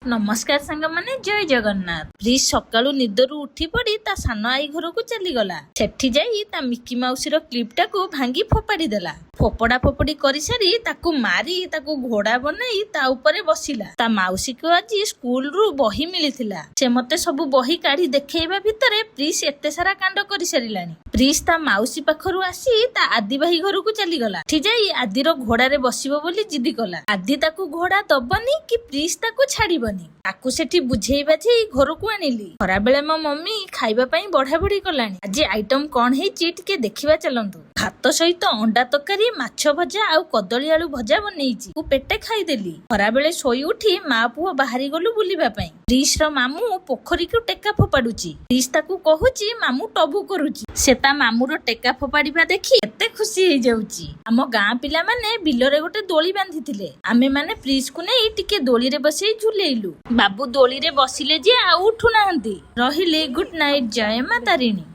नमस्कार सांग माने जय जगन्नाथ। प्रिंस सकाळू निदरू उठी पड़ी ता सान आई घर को चलीगला। सेठी जाई ता मिकी माउसी रो क्लिप टाकू भांगी फोपाड़ी देला। फोपड़ा फोपड़ी करी सारी ताकू मारी ताकू घोड़ा बनाई ता ऊपरे बसिला। ता माउसी को आज स्कूल रु बही मिलिथिला। से मते सबु बही काढ़ी देखेइबा भितरे प्रिंस एते सारा कांड करी सारिलानी। प्रिंस ता माउसी पाखरु आसी ता आदि भाई घर को चलीगला। ठी जाई आदि रो घोड़ा रे बसिबो बोली जिद्दी कला। आदि ताकू घोड़ा दबनी कि प्रिंस ताकू छाड़ीबनी। ताकू सेठी बुझेई बाझेई घर को आनिली। खरा बेले मो मम्मी खाइबा पई बढा बढी कलानी। आज आइटम कोन हेची टिके देखिबा चलंतु। भात सहित अंडा तकारी माछ भजा आउ कदली आलू भजा बनेइची। को पेटे खाई देली। खरा बेले सोई उठी मा पुओ बाहरी गलु बुलिबा पई। प्रिंस रो मामू पोखरी को टेका फोपाडुची। प्रिंस ताकू कहूची मामू टबु करूची। से ता मामू रो टेका फोपाडिबा देखि एते खुशी हे जाउची। आम गां पिला माने बिलरे गोटे दोली बांधिथिले। आमे माने प्रिंस को नै टिके दोली रे बसेई झुलेइलु। बाबू दोली रे बसिले जे आ उठु नाहंती। रहिले गुड नाइट जय माता तारिणी।